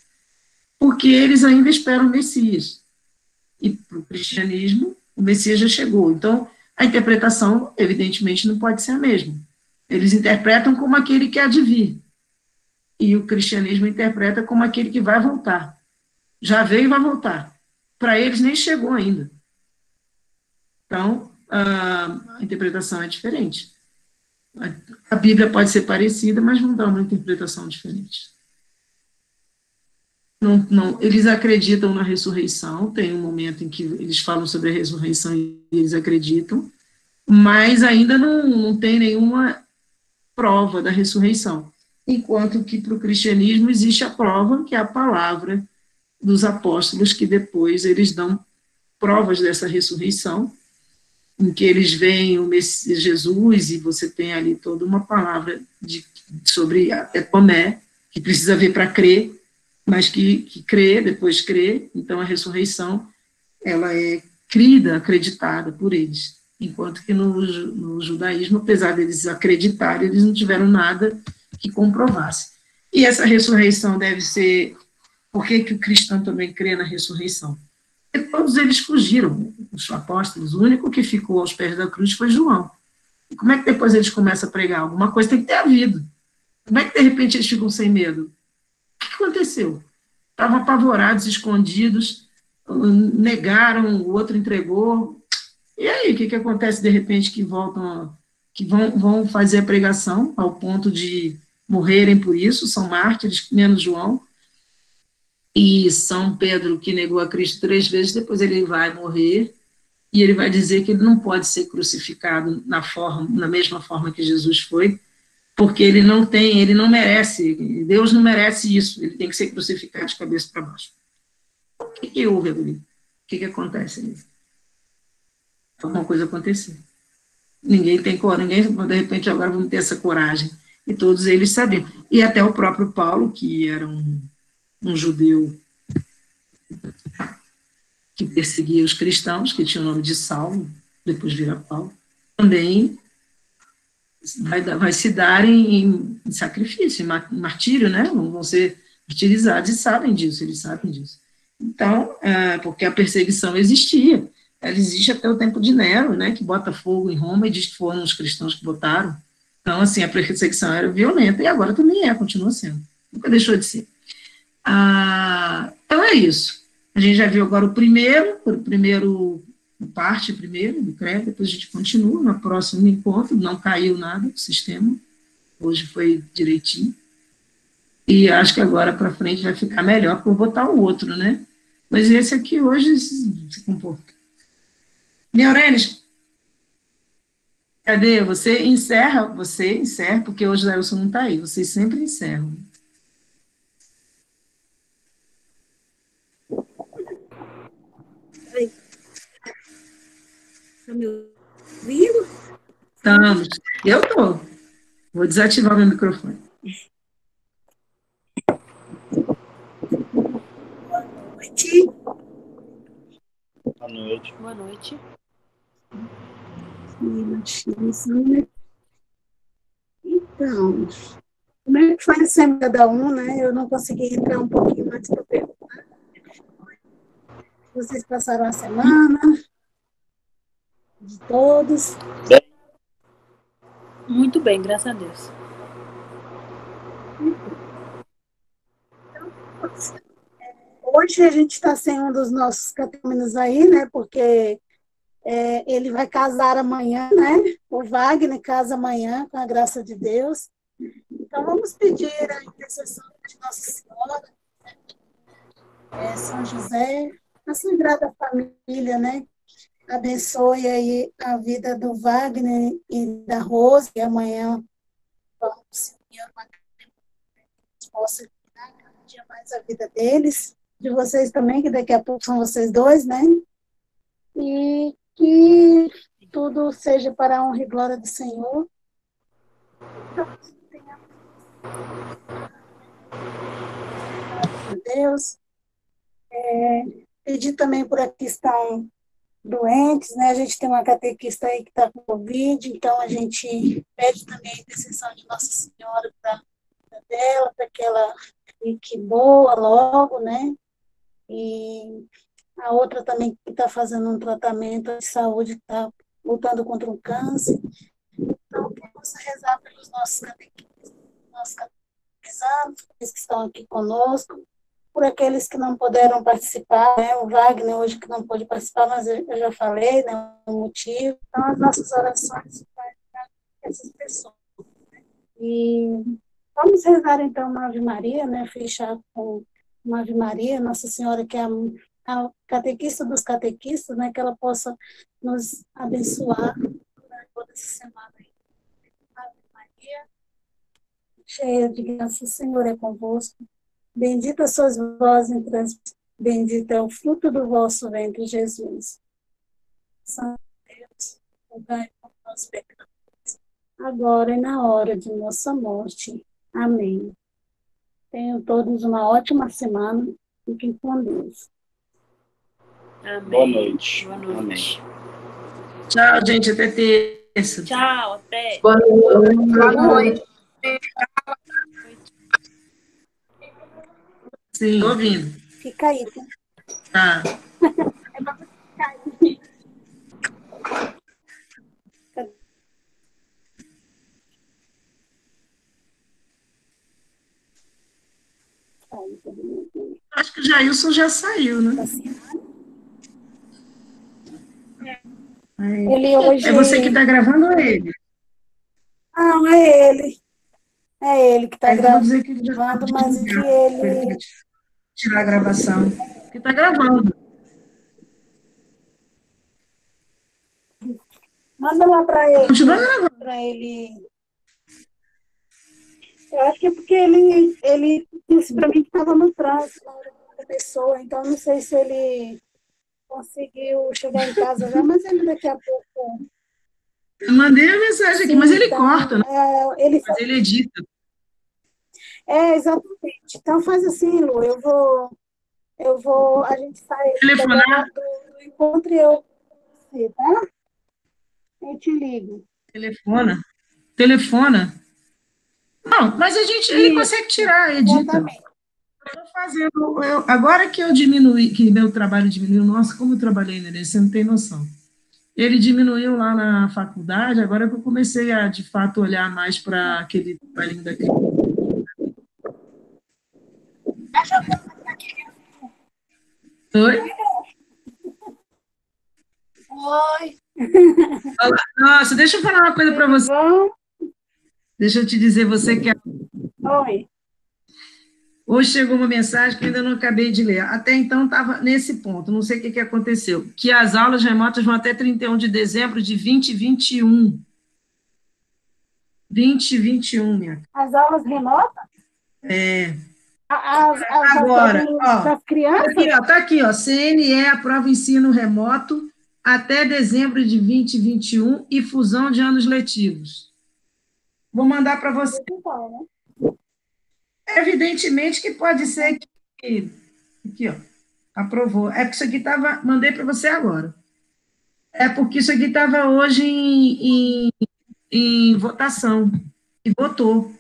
porque eles ainda esperam o Messias. E para o cristianismo, o Messias já chegou. Então, a interpretação, evidentemente, não pode ser a mesma. Eles interpretam como aquele que há de vir. E o cristianismo interpreta como aquele que vai voltar. Já veio e vai voltar. Para eles, nem chegou ainda. Então, a interpretação é diferente. A Bíblia pode ser parecida, mas não dá uma interpretação diferente. Não, eles acreditam na ressurreição, tem um momento em que eles falam sobre a ressurreição e eles acreditam, mas ainda não tem nenhuma prova da ressurreição. Enquanto que para o cristianismo existe a prova, que é a palavra dos apóstolos, que depois eles dão provas dessa ressurreição, em que eles veem o Messias, Jesus, e você tem ali toda uma palavra sobre Tomé, que precisa ver para crer, mas que crê, depois crê. Então a ressurreição ela é crida, acreditada por eles, enquanto que no judaísmo, apesar deles acreditarem, eles não tiveram nada que comprovasse. E essa ressurreição deve ser... Por que o cristão também crê na ressurreição? Porque todos eles fugiram, os apóstolos. O único que ficou aos pés da cruz foi João. E como é que depois eles começam a pregar? Alguma coisa tem que ter havido. Como é que, de repente, eles ficam sem medo? O que aconteceu? Estavam apavorados, escondidos, negaram, o outro entregou. E aí, o que acontece, de repente, que vão fazer a pregação ao ponto de morrerem por isso, são mártires, menos João, e São Pedro, que negou a Cristo 3 vezes, depois ele vai morrer, e ele vai dizer que ele não pode ser crucificado na mesma forma que Jesus foi, porque ele não merece, Deus não merece isso, ele tem que ser crucificado de cabeça para baixo. O que houve ali? O que acontece ali? Alguma coisa acontecer. Ninguém tem coragem, de repente agora vamos ter essa coragem. E todos eles sabiam. E até o próprio Paulo, que era um judeu que perseguia os cristãos, que tinha o nome de Saulo, depois vira Paulo, também vai se dar em sacrifício, em martírio, né? Vão ser martirizados e sabem disso, eles sabem disso. Então, porque a perseguição existia. ela existe até o tempo de Nero, né, que bota fogo em Roma e diz que foram os cristãos que botaram. Então, assim, a perseguição era violenta e agora também continua sendo. Nunca deixou de ser. Então é isso. A gente já viu agora o primeiro parte primeiro do CREA, depois a gente continua no próximo encontro, não caiu nada do sistema, hoje foi direitinho. E acho que agora para frente vai ficar melhor, porque eu vou botar o outro, né? Mas esse aqui hoje se comporta. Neurênis, cadê? Você encerra, porque hoje o Nelson não está aí, vocês sempre encerram. Está me ouvindo? Estamos. Eu estou. Vou desativar meu microfone. Boa noite. Boa noite. Boa noite. Então, como é que foi a semana de cada um, né? Eu não consegui entrar um pouquinho antes para perguntar. Vocês passaram a semana de todos? Muito bem, graças a Deus. Hoje a gente está sem um dos nossos catecúmenos aí, né? Porque ele vai casar amanhã, né? O Wagner casa amanhã, com a graça de Deus. Então, vamos pedir a intercessão de Nossa Senhora, São José, a Sagrada Família, né? Abençoe aí a vida do Wagner e da Rose, e amanhã vamos se unir a uma que possa cuidar cada dia mais a vida deles, de vocês também, que daqui a pouco são vocês dois, né? E que tudo seja para a honra e glória do Senhor. Deus. Pedir também por aqui estão doentes, né? A gente tem uma catequista aí que está com Covid, então a gente pede também a intercessão de Nossa Senhora para dela, para que ela fique boa logo, né? E a outra também que está fazendo um tratamento de saúde, está lutando contra um câncer. Então, que possa rezar pelos nossos catequistas, nossos catequizandos, aqueles que estão aqui conosco, por aqueles que não puderam participar, né? O Wagner hoje que não pôde participar, mas eu já falei, né, o motivo. Então, as nossas orações para essas pessoas. Né? E vamos rezar, então, uma Ave Maria, né? Fechar com uma Ave Maria, Nossa Senhora, que é a catequista dos catequistas, né? Que ela possa nos abençoar durante toda essa semana. Ave Maria, cheia de graça, o Senhor é convosco. Bendita sois vós entre as mulheres, bendito é o fruto do vosso ventre, Jesus. Santo Deus, rogai por nós pecadores, agora e na hora de nossa morte. Amém. Tenham todos uma ótima semana. Fiquem com Deus. Amém. Boa noite. Boa noite. Amém. Tchau, gente, até terça. Tchau, até. Boa noite. Boa noite. Sim, tô ouvindo. Fica aí. Tá. É pra ficar aí. Acho que o Jailson já saiu, né? Ele hoje... É você que está gravando ou é ele? Não, é ele. É ele que está gravando, dizer que ele já tá mas que ele... Tirar a gravação. Porque está gravando. Manda lá para ele. Continua gravando. Para ele... Eu acho que é porque ele disse para mim que estava no trânsito, na hora da pessoa, então não sei se ele conseguiu chegar em casa já, mas ele daqui a pouco... Eu mandei a mensagem aqui, mas ele corta, né? Mas ele edita. Exatamente. Então faz assim, Lu, eu vou, a gente sai do encontro e eu, tá? Eu te ligo. Telefona. Não, mas ele consegue tirar, edita. Exatamente. Tô fazendo, agora que eu diminui, que meu trabalho diminuiu, nossa, como eu trabalhei nele, você não tem noção. Ele diminuiu lá na faculdade, agora que eu comecei a, de fato, olhar mais para aquele trabalhinho daqui. Oi? Oi. Nossa, deixa eu falar uma coisa para você. Bom? Deixa eu te dizer, você que Oi. hoje chegou uma mensagem que eu ainda não acabei de ler. Até então estava nesse ponto, não sei o que aconteceu. Que as aulas remotas vão até 31 de dezembro de 2021. 2021, minha. As aulas remotas? É. Agora, Ó, das crianças? aqui, ó, tá aqui, ó, CNE aprova ensino remoto até dezembro de 2021 e fusão de anos letivos. Vou mandar para você. Então, né? Evidentemente que pode ser que... Aqui, ó, aprovou. É porque isso aqui estava... Mandei para você agora. É porque isso aqui estava hoje em votação. E votou.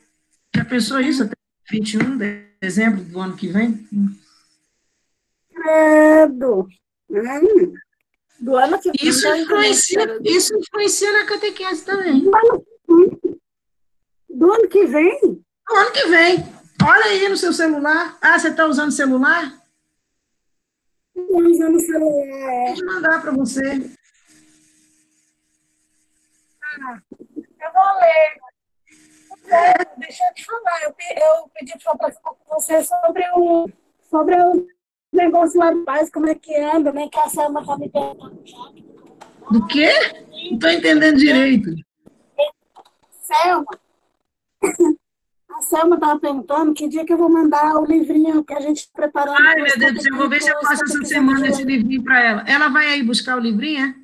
Já pensou isso até 21 de dezembro do ano que vem? Credo. Do ano que vem. Isso influencia na catequese também. Do ano que vem? Do ano que vem. Olha aí no seu celular. Ah, você está usando celular? Estou usando o celular. Vou mandar para você. Eu vou ler. Deixa eu te falar. Eu pedi para falar com você sobre o negócio lá do paz, como é que anda, né? Que a Selma está me perguntando já. Do quê? Não estou entendendo direito. Selma. A Selma estava perguntando que dia que eu vou mandar o livrinho que a gente está preparando. Ai, meu Deus do céu, eu vou ver se eu faço essa semana esse livrinho para ela. Ela vai aí buscar o livrinho, é?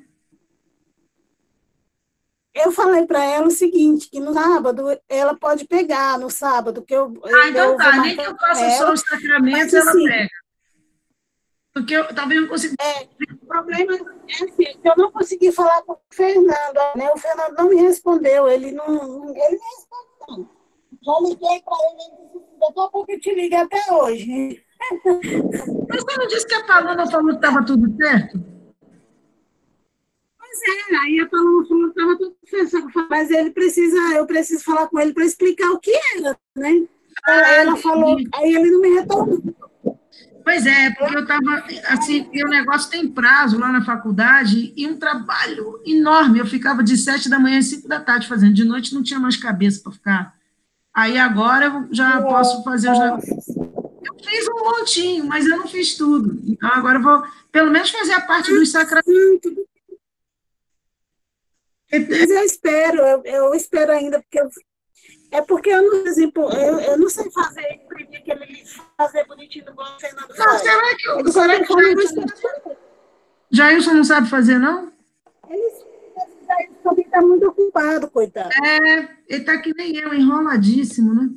Eu falei para ela o seguinte, que no sábado ela pode pegar, no sábado, que eu... então tá, nem que eu faça só os sacramentos, ela pega. Porque eu talvez não consiga... o problema é assim, que eu não consegui falar com o Fernando, né? O Fernando não me respondeu, ele não me respondeu. Já liguei para ele, daqui a pouco eu te ligo até hoje. Mas você não disse que a Paloma falou que estava tudo certo? Pois é, aí a Paloma falou que estava tudo certo, mas eu preciso falar com ele para explicar o que era, né? Ela falou, aí ele não me retornou. Pois é, porque eu estava, assim, e o negócio tem prazo lá na faculdade e um trabalho enorme. Eu ficava de 7 da manhã às 5 da tarde fazendo, de noite não tinha mais cabeça para ficar. Aí agora eu já posso fazer os negócios. Eu fiz um montinho, mas eu não fiz tudo. Então agora eu vou, pelo menos, fazer a parte dos sacramentos. Mas eu espero ainda, porque eu não sei imprimir aquele livro, fazer bonitinho igual o Fernando faz. Será que Jailson não sabe fazer, não? Ele também está muito ocupado, coitado. Ele está que nem eu, enroladíssimo, né?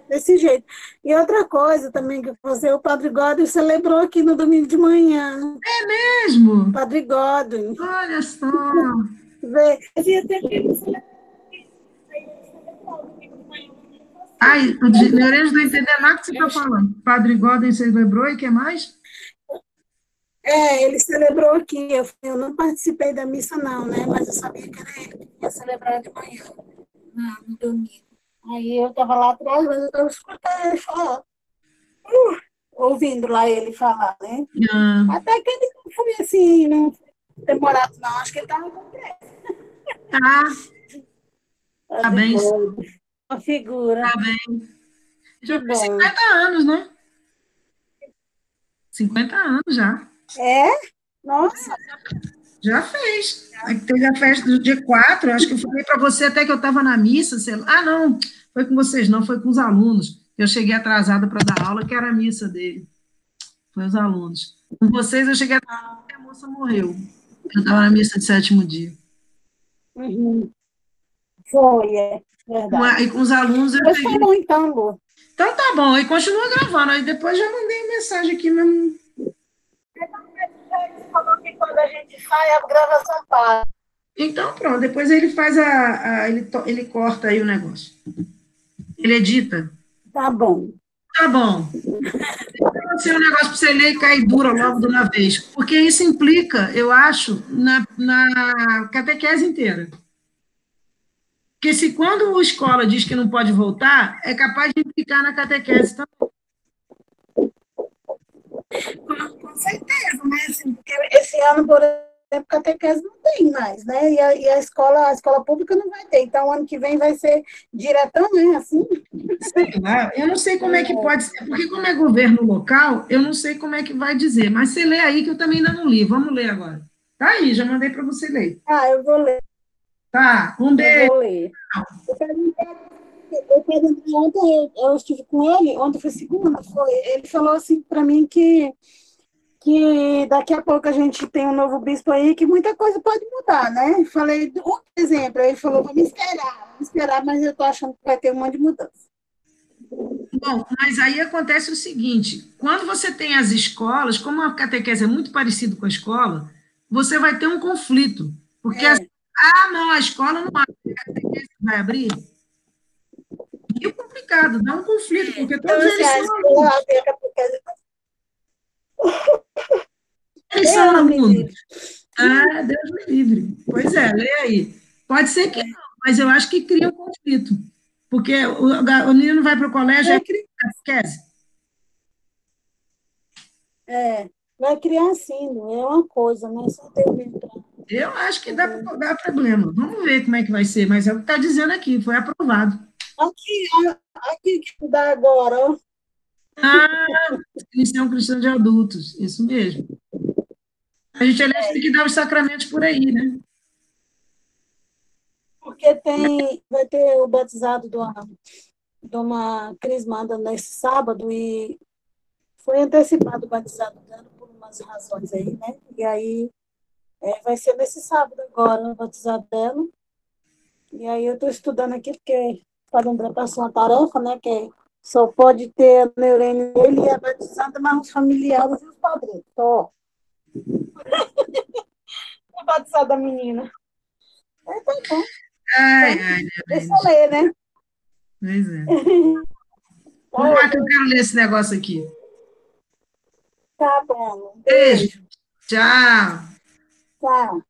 Desse jeito. E outra coisa também que o Padre Godwin celebrou aqui no domingo de manhã. É mesmo? Padre Godwin. Olha só. Ai, o Lourenço não entendeu nada que você está falando. Padre Godwin celebrou e o que mais? Ele celebrou aqui. Eu não participei da missa, não, né? Mas eu sabia que era ele que ia celebrar de manhã, no domingo. Aí eu estava lá atrás, mas eu estava escutando ele falar. Ouvindo lá ele falar, né? Até que ele não foi assim, não demorado, não. Acho que ele estava com pressa. Tá bem. Uma figura. Tá bem. Já fez 50 anos, né? 50 anos já. Nossa. Já fez. Teve a festa do dia 4, acho que eu falei para você até que eu estava na missa. Não, foi com vocês, não, foi com os alunos. Eu cheguei atrasada para dar aula, que era a missa dele. Foi os alunos. Com vocês, eu cheguei atrasada e a moça morreu. Eu estava na missa de 7º dia. Uhum. Foi, verdade. E com os alunos eu cheguei... Tá bom, então, Lu. Então tá bom, aí continua gravando. Aí depois já mandei mensagem aqui mesmo. Falou que quando a gente sai, a gravação para. Então, pronto, depois ele faz ele corta aí o negócio. Ele edita. Tá bom. Tá bom. Pode ser um negócio para você ler e cair dura logo de uma vez, porque isso implica, eu acho, na catequese inteira. Porque se quando a escola diz que não pode voltar, é capaz de implicar na catequese também. Com certeza, né? Assim, porque esse ano, por exemplo, catequese não tem mais, né? E a escola pública não vai ter. Então, ano que vem vai ser diretão, né? Assim. Sei lá, eu não sei como é que pode ser, porque como é governo local, eu não sei como é que vai dizer, mas você lê aí que eu também ainda não li. Vamos ler agora. Tá aí, já mandei para você ler. Ah, eu vou ler. Tá, um Eu beijo. vou ler. Eu perguntei ontem, eu estive com ele, ontem foi segunda, foi. Ele falou assim para mim que daqui a pouco a gente tem um novo bispo aí, que muita coisa pode mudar, né? Falei, por exemplo, ele falou, vamos esperar, mas eu tô achando que vai ter um monte de mudança. Bom, mas aí acontece o seguinte: quando você tem as escolas, como a catequese é muito parecido com a escola, você vai ter um conflito. Porque, não, a escola não abre, a catequese vai abrir. E é complicado, dá um conflito, porque todos Então, assim, eles a são escola, alunos. a catequese, Eles são Deus me alunos. livre. Ah, Deus me livre. Pois é, lê aí. Pode ser que não, mas eu acho que cria um conflito. Porque o menino vai para o colégio, é catequese. Vai criar assim, não é uma coisa, né? Só tem mesmo pra... Eu acho que dá para dar problema. Vamos ver como é que vai ser, mas é o que está dizendo aqui, foi aprovado. Aqui que dá agora, ó. Ah, Cristão cristão de adultos, isso mesmo. A gente aliás tem que dar os sacramentos por aí, né? Porque vai ter o batizado de uma crismanda nesse sábado e foi antecipado o batizado dela por umas razões aí, né? E aí vai ser nesse sábado agora o batizado dela. E aí eu estou estudando aqui, porque o André passou uma tarefa, né? Que só pode ter a neurênio dele e a batizada, mas os familiares e os padrinhos. Só. A batizada da menina. Tá bom. Ai, Então, ai, deixa eu ler, né? pois é. Vamos lá que eu quero ler esse negócio aqui. Tá bom. Beijo. Beijo. Tchau. Tchau.